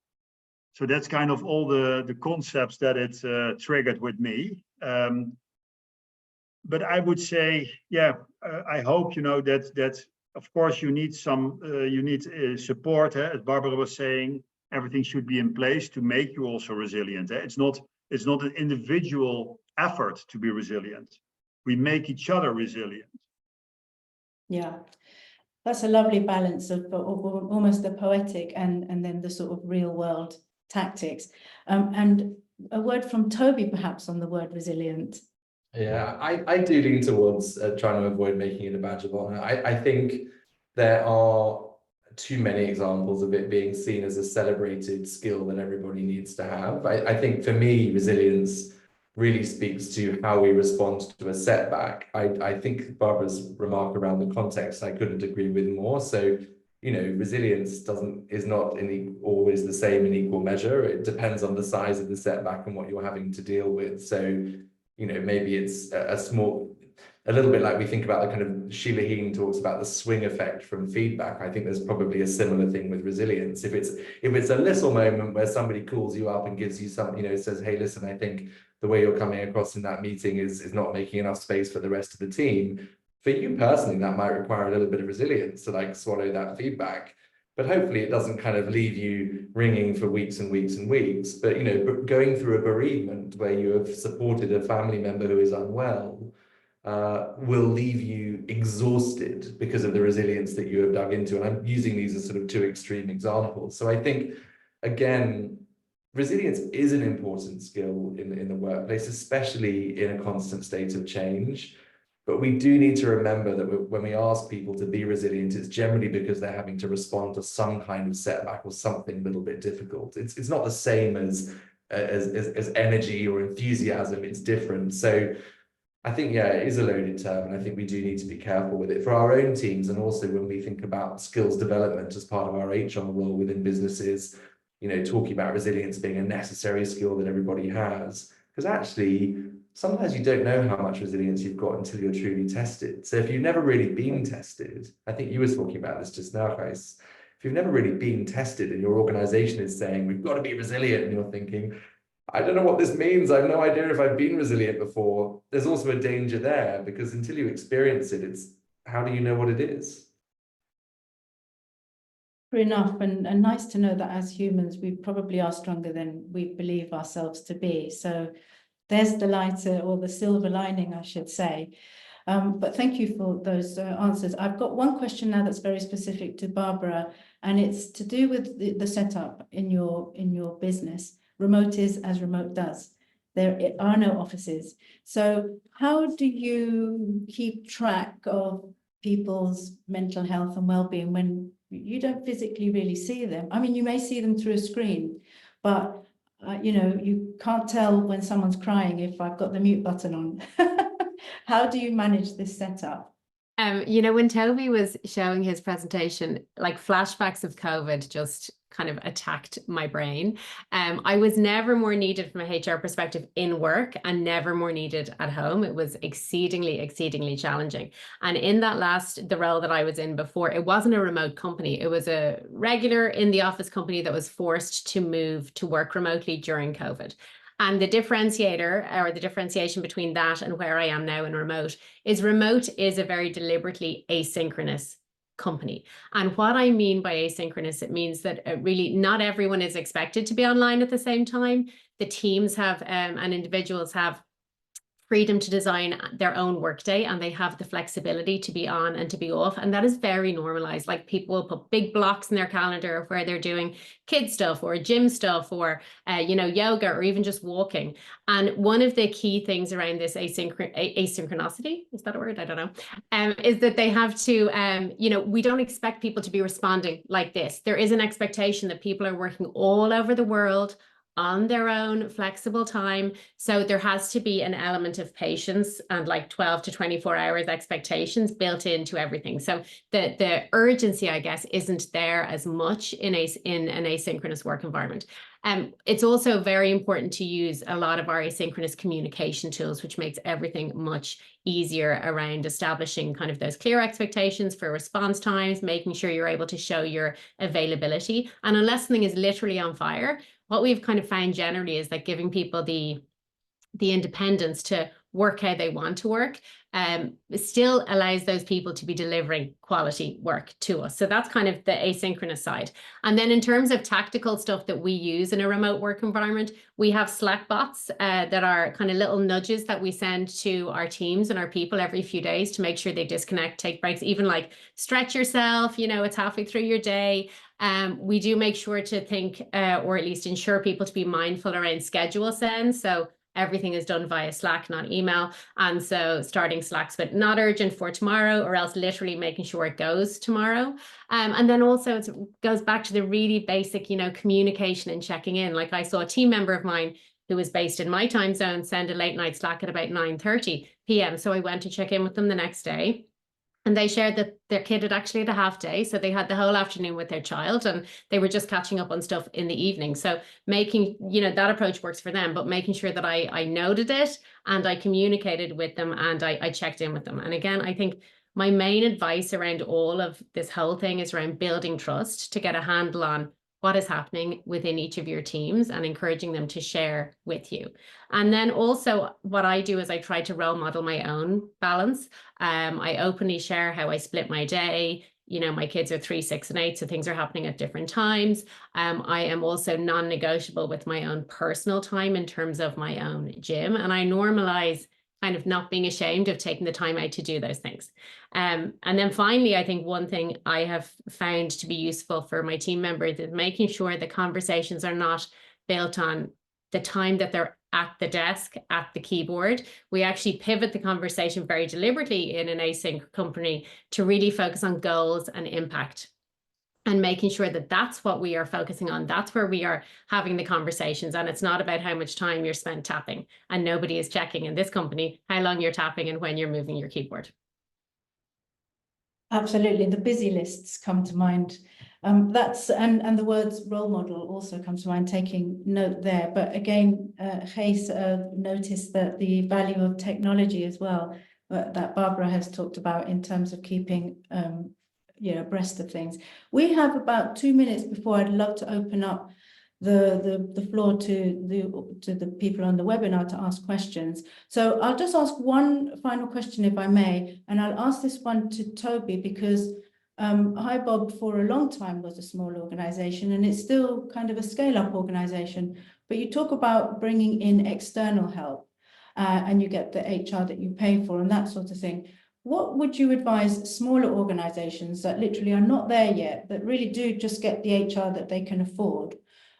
So that's kind of all the concepts that it triggered with me. But I would say, yeah, I hope, you know, that of course you need some support. As Barbara was saying, everything should be in place to make you also resilient. It's not an individual effort to be resilient. We make each other resilient. Yeah, that's a lovely balance of almost the poetic and then the sort of real world tactics. And a word from Toby perhaps on the word resilient. Yeah, I do lean towards trying to avoid making it a badge of honor. I think there are too many examples of it being seen as a celebrated skill that everybody needs to have. I think for me, resilience really speaks to how we respond to a setback. I think Barbara's remark around the context, I couldn't agree with more. So, you know, resilience is not always the same in equal measure. It depends on the size of the setback and what you're having to deal with. So, you know, maybe it's a little bit like we think about the kind of Sheila Heen talks about the swing effect from feedback. I think there's probably a similar thing with resilience. If it's a little moment where somebody calls you up and gives you something, you know, says, hey, listen, I think the way you're coming across in that meeting is not making enough space for the rest of the team. For you personally, that might require a little bit of resilience to like swallow that feedback. But hopefully it doesn't kind of leave you ringing for weeks and weeks and weeks. But, you know, going through a bereavement where you have supported a family member who is unwell will leave you exhausted because of the resilience that you have dug into. And I'm using these as sort of two extreme examples. So I think, again, resilience is an important skill in the workplace, especially in a constant state of change. But we do need to remember that when we ask people to be resilient, it's generally because they're having to respond to some kind of setback or something a little bit difficult. It's not the same as energy or enthusiasm. It's different. So I think, yeah, it is a loaded term, and I think we do need to be careful with it for our own teams. And also when we think about skills development as part of our HR role within businesses, you know, talking about resilience being a necessary skill that everybody has, because actually, sometimes you don't know how much resilience you've got until you're truly tested. So if you've never really been tested, I think you were talking about this just now, Gijs. If you've never really been tested and your organization is saying, we've got to be resilient, and you're thinking, I don't know what this means. I have no idea if I've been resilient before. There's also a danger there, because until you experience it, it's how do you know what it is? Fair enough, and nice to know that as humans, we probably are stronger than we believe ourselves to be. So there's the lighter or the silver lining, I should say. But thank you for those answers. I've got one question now that's very specific to Barbara, and it's to do with the setup in your business. remote is as remote does. There are no offices. So how do you keep track of people's mental health and well-being when you don't physically really see them? I mean, you may see them through a screen, but you know, you can't tell when someone's crying if I've got the mute button on. How do you manage this setup? You know, when Toby was showing his presentation, like flashbacks of COVID just kind of attacked my brain. I was never more needed from a HR perspective in work and never more needed at home. It was exceedingly challenging. And in the role that I was in before, it wasn't a remote company. It was a regular in the office company that was forced to move to work remotely during COVID. And the differentiator or the differentiation between that and where I am now in remote is a very deliberately asynchronous company. And what I mean by asynchronous, it means that really not everyone is expected to be online at the same time. The teams have and individuals have freedom to design their own workday, and they have the flexibility to be on and to be off. And that is very normalized. Like people will put big blocks in their calendar of where they're doing kid stuff or gym stuff or, you know, yoga or even just walking. And one of the key things around this asynchronicity, is that a word? I don't know, is that they have to, you know, we don't expect people to be responding like this. There is an expectation that people are working all over the world on their own flexible time. So there has to be an element of patience and like 12 to 24 hours expectations built into everything. So the urgency, I guess, isn't there as much in an asynchronous work environment. It's also very important to use a lot of our asynchronous communication tools, which makes everything much easier around establishing kind of those clear expectations for response times, making sure you're able to show your availability. And unless something is literally on fire, what we've kind of found generally is that giving people the independence to work how they want to work still allows those people to be delivering quality work to us. So that's kind of the asynchronous side. And then in terms of tactical stuff that we use in a remote work environment, we have Slack bots that are kind of little nudges that we send to our teams and our people every few days to make sure they disconnect, take breaks, even like stretch yourself, you know, it's halfway through your day. We do make sure to think or at least ensure people to be mindful around schedule sends. So everything is done via Slack, not email. And so starting Slacks with not urgent for tomorrow, or else literally making sure it goes tomorrow. And then also it goes back to the really basic, you know, communication and checking in. Like I saw a team member of mine who was based in my time zone send a late night Slack at about 9:30 p.m. So I went to check in with them the next day. And they shared that their kid had actually had a half day. So they had the whole afternoon with their child and they were just catching up on stuff in the evening. So making, you know, that approach works for them, but making sure that I noted it and I communicated with them and I checked in with them. And again, I think my main advice around all of this whole thing is around building trust to get a handle on what is happening within each of your teams and encouraging them to share with you. And then also what I do is I try to role model my own balance. I openly share how I split my day. You know, my kids are 3, 6, and 8, so things are happening at different times. I am also non-negotiable with my own personal time in terms of my own gym. And I normalize kind of not being ashamed of taking the time out to do those things. And then finally, I think one thing I have found to be useful for my team members is making sure the conversations are not built on the time that they're at the desk, at the keyboard. We actually pivot the conversation very deliberately in an async company to really focus on goals and impact. And making sure that that's what we are focusing on. That's where we are having the conversations. And it's not about how much time you're spent tapping. And nobody is checking in this company how long you're tapping and when you're moving your keyboard. Absolutely. The busy lists come to mind. And the words role model also comes to mind, taking note there. But again, Gijs noticed that the value of technology as well, that Barbara has talked about in terms of keeping abreast of things. We have about 2 minutes before I'd love to open up the floor to the people on the webinar to ask questions. So I'll just ask one final question, if I may, and I'll ask this one to Toby because HiBob for a long time was a small organization and it's still kind of a scale-up organization. But you talk about bringing in external help and you get the HR that you pay for and that sort of thing. What would you advise smaller organizations that literally are not there yet, that really do just get the HR that they can afford?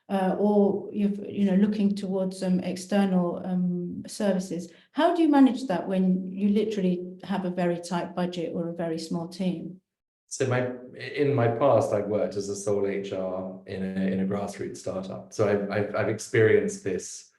or looking towards external services. How do you manage that when you literally have a very tight budget or a very small team? So in my past, I've worked as a sole HR in a grassroots startup. So I've experienced this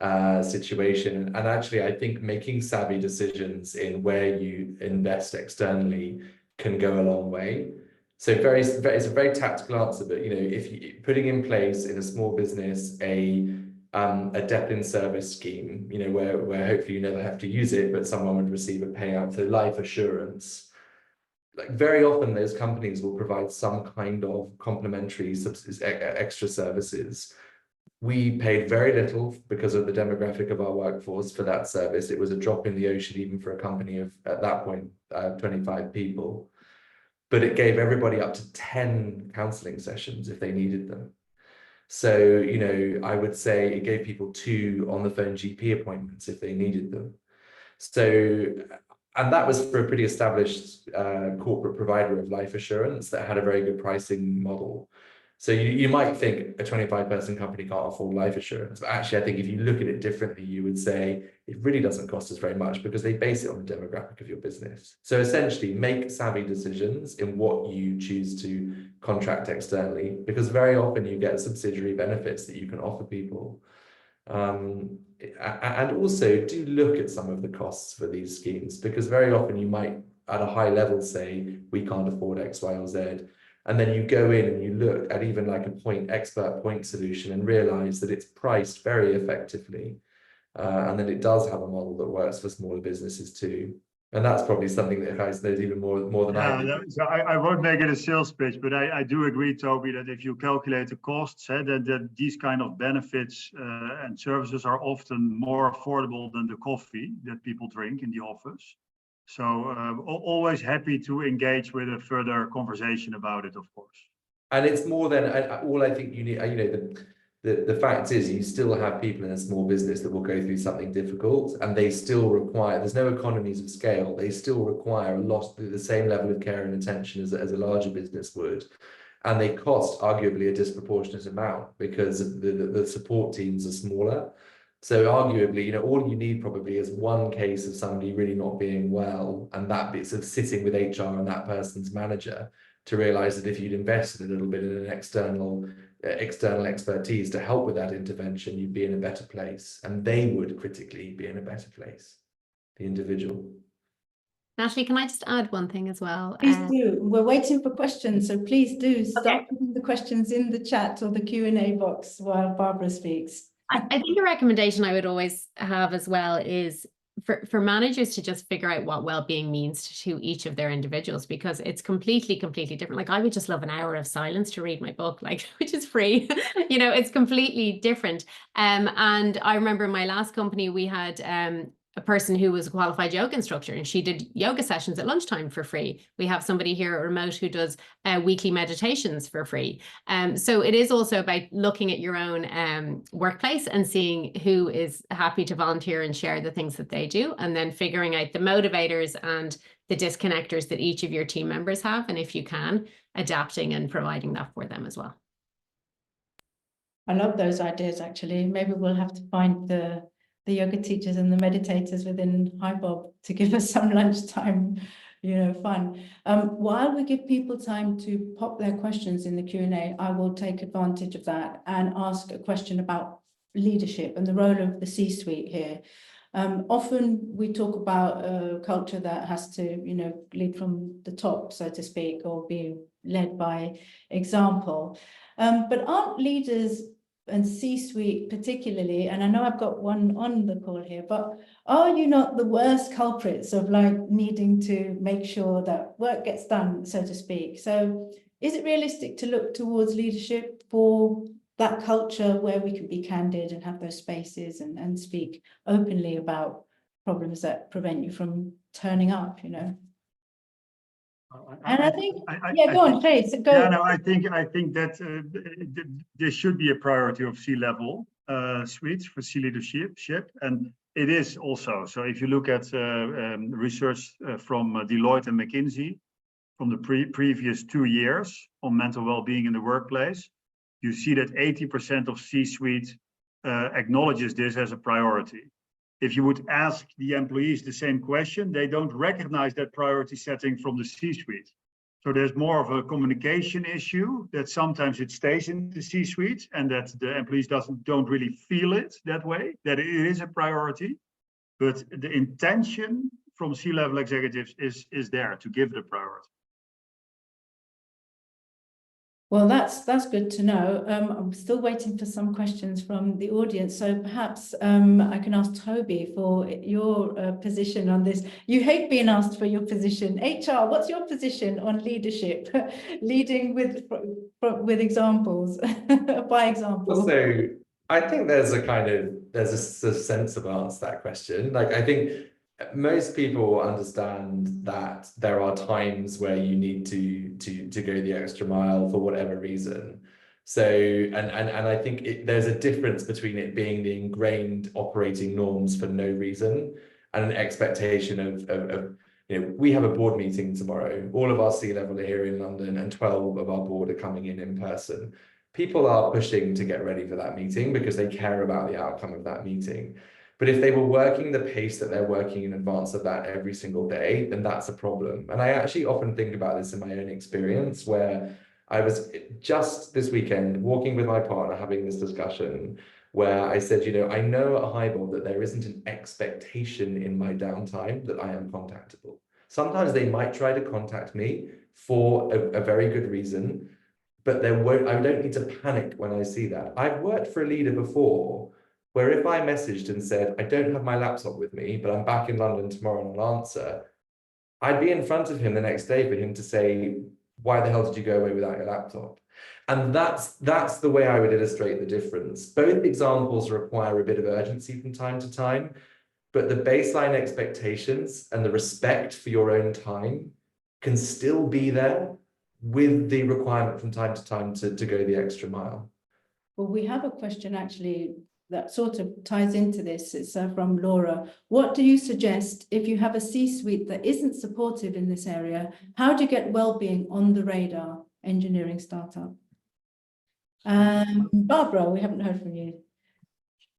situation, and actually I think making savvy decisions in where you invest externally can go a long way. So it's a very tactical answer, but if you putting in place in a small business a death in service scheme, where hopefully you never have to use it, but someone would receive a payout for life assurance. Like very often those companies will provide some kind of complementary extra services. We paid very little because of the demographic of our workforce for that service. It was a drop in the ocean, even for a company of, at that point, 25 people. But it gave everybody up to 10 counseling sessions if they needed them. So, I would say it gave people 2 on-the-phone GP appointments if they needed them. So, and that was for a pretty established corporate provider of life assurance that had a very good pricing model. So you might think a 25-person company can't afford life assurance, but actually I think if you look at it differently, you would say it really doesn't cost us very much because they base it on the demographic of your business. So essentially make savvy decisions in what you choose to contract externally, because very often you get subsidiary benefits that you can offer people. And also do look at some of the costs for these schemes, because very often you might at a high level say we can't afford X, Y, or Z. And then you go in and you look at even like a expert point solution and realize that it's priced very effectively. And then it does have a model that works for smaller businesses too. And that's probably something that Gijs knows even more than I do. So I won't make it a sales pitch, but I do agree, Toby, that if you calculate the costs, that these kind of benefits and services are often more affordable than the coffee that people drink in the office. So always happy to engage with a further conversation about it, of course. And it's more than all I think you need. The fact is you still have people in a small business that will go through something difficult, and they still require, there's no economies of scale. They still require the same level of care and attention as a larger business would. And they cost arguably a disproportionate amount because the support teams are smaller. So arguably, all you need probably is one case of somebody really not being well, and that bit of sitting with HR and that person's manager to realize that if you'd invested a little bit in an external expertise to help with that intervention, you'd be in a better place, and they would critically be in a better place, the individual. Natalie, can I just add one thing as well? Please do. We're waiting for questions, so please do start putting the questions in the chat or the Q&A box while Barbara speaks. I think a recommendation I would always have as well is for managers to just figure out what well-being means to each of their individuals, because it's completely different. Like I would just love an hour of silence to read my book, which is free. It's completely different. And I remember in my last company, we had a person who was a qualified yoga instructor, and she did yoga sessions at lunchtime for free. We have somebody here at Remote who does weekly meditations for free. So it is also about looking at your own workplace and seeing who is happy to volunteer and share the things that they do, and then figuring out the motivators and the disconnectors that each of your team members have, and if you can, adapting and providing that for them as well. I love those ideas, actually. Maybe we'll have to find the yoga teachers and the meditators within HiBob to give us some lunchtime, fun. While we give people time to pop their questions in the Q&A, I will take advantage of that and ask a question about leadership and the role of the C-suite here. Often we talk about a culture that has to, lead from the top, so to speak, or be led by example. But aren't leaders and C-suite particularly, and I know I've got one on the call here, but are you not the worst culprits of needing to make sure that work gets done, so to speak? So is it realistic to look towards leadership for that culture where we can be candid and have those spaces and speak openly about problems that prevent you from turning up, And I think, go on, please. Go. Yeah, no, I think that there should be a priority of C-level suites for C-leadership, and it is also. So if you look at research from Deloitte and McKinsey from the previous 2 years on mental well-being in the workplace, you see that 80% of C-suite acknowledges this as a priority. If you would ask the employees the same question, they don't recognize that priority setting from the C-suite. So there's more of a communication issue that sometimes it stays in the C-suite and that the employees don't really feel it that way, that it is a priority. But the intention from C-level executives is there to give the priority. Well, that's good to know. I'm still waiting for some questions from the audience, so perhaps I can ask Toby for your position on this. You hate being asked for your position. HR, what's your position on leadership? Leading with examples, by example. So I think there's a sensible answer to that question. Like, I think most people understand that there are times where you need to go the extra mile for whatever reason. So, and I think there's a difference between it being the ingrained operating norms for no reason and an expectation of we have a board meeting tomorrow. All of our C-level are here in London and 12 of our board are coming in person. People are pushing to get ready for that meeting because they care about the outcome of that meeting. But if they were working the pace that they're working in advance of that every single day, then that's a problem. And I actually often think about this in my own experience, where I was just this weekend walking with my partner having this discussion where I said, I know at HiBob that there isn't an expectation in my downtime that I am contactable. Sometimes they might try to contact me for a very good reason, but I don't need to panic when I see that. I've worked for a leader before where if I messaged and said, I don't have my laptop with me, but I'm back in London tomorrow and I'll answer, I'd be in front of him the next day for him to say, why the hell did you go away without your laptop? And that's the way I would illustrate the difference. Both examples require a bit of urgency from time to time, but the baseline expectations and the respect for your own time can still be there with the requirement from time to time to go the extra mile. Well, we have a question actually that sort of ties into this. It's from Laura. What do you suggest if you have a C-suite that isn't supportive in this area? How do you get well-being on the radar? Engineering startup. Barbara, we haven't heard from you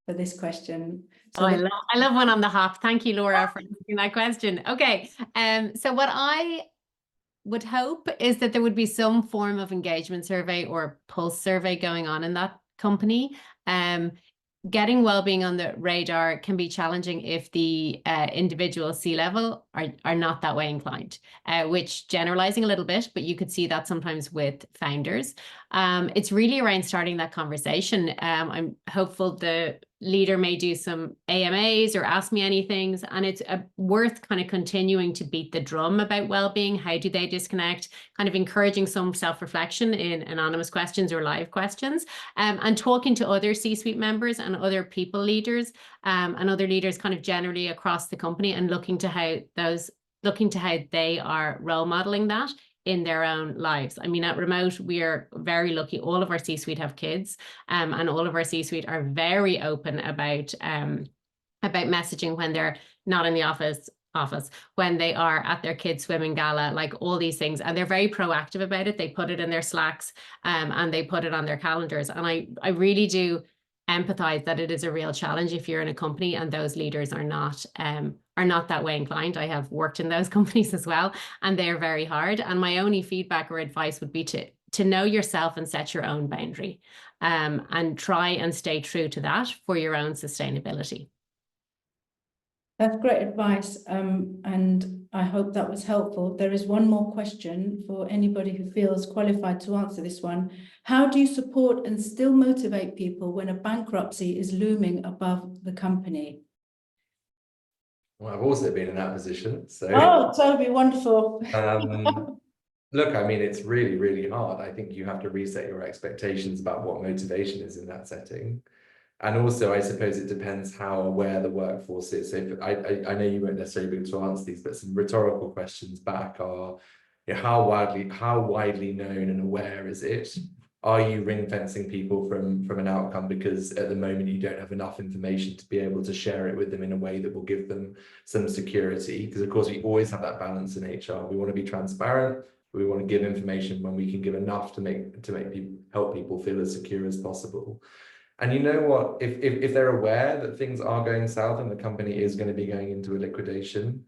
for this question. So I love one on the hop. Thank you, Laura, for asking that question. Okay, so what I would hope is that there would be some form of engagement survey or pulse survey going on in that company. Getting well-being on the radar can be challenging if the individual C-level are not that way inclined, which generalizing a little bit, but you could see that sometimes with founders. It's really around starting that conversation. I'm hopeful the leader may do some AMAs or ask me anything, and it's worth kind of continuing to beat the drum about well-being. How do they disconnect? Kind of encouraging some self-reflection in anonymous questions or live questions, and talking to other C-suite members and other people leaders and other leaders kind of generally across the company, and looking to how they are role modeling that in their own lives. I mean, at Remote, we are very lucky. All of our C-suite have kids, and all of our C-suite are very open about messaging when they're not in the office, when they are at their kids' swimming gala, like all these things. And they're very proactive about it. They put it in their Slacks, and they put it on their calendars. And I really do empathize that it is a real challenge if you're in a company and those leaders are not that way inclined. I have worked in those companies as well, and they're very hard. And my only feedback or advice would be to know yourself and set your own boundary, and try and stay true to that for your own sustainability. That's great advice, and I hope that was helpful. There is one more question for anybody who feels qualified to answer this one. How do you support and still motivate people when a bankruptcy is looming above the company? Well, I've also been in that position. So, oh, Toby, wonderful. Look, I mean, it's really, really hard. I think you have to reset your expectations about what motivation is in that setting. And also, I suppose it depends how aware the workforce is. So if, I know you won't necessarily be able to answer these, but some rhetorical questions back are, how widely known and aware is it? Are you ring fencing people from an outcome because at the moment you don't have enough information to be able to share it with them in a way that will give them some security? Because of course we always have that balance in HR. We want to be transparent, We want to give information when we can give enough to help people feel as secure as possible. And you know what? If they're aware that things are going south and the company is going to be going into a liquidation,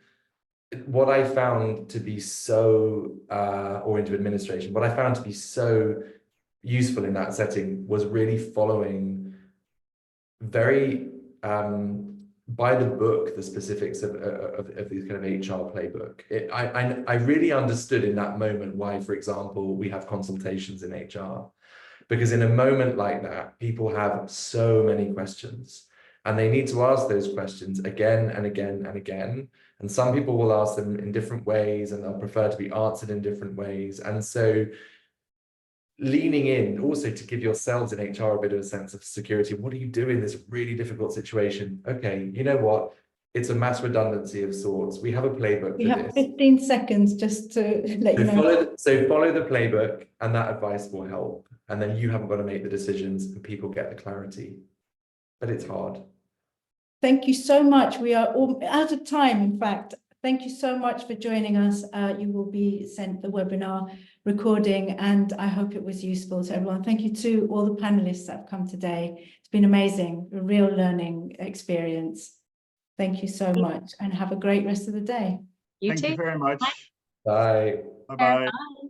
what I found to be so, or into administration, what I found to be so useful in that setting was really following very by the book, the specifics of these kind of HR playbook. I really understood in that moment why, for example, we have consultations in HR, because in a moment like that, people have so many questions and they need to ask those questions again and again and again. And some people will ask them in different ways and they'll prefer to be answered in different ways. And so leaning in also to give yourselves in HR a bit of a sense of security. What do you do in this really difficult situation? Okay, you know what? It's a mass redundancy of sorts. We have a playbook We for have this. 15 seconds just to let you know. So follow the playbook and that advice will help. And then you haven't got to make the decisions and people get the clarity. But it's hard. Thank you so much. We are all out of time, in fact. Thank you so much for joining us. You will be sent the webinar recording, and I hope it was useful to everyone. Thank you to all the panelists that have come today. It's been amazing, a real learning experience. Thank you so much, and have a great rest of the day. Thank you very much. Bye. Bye-bye. Bye.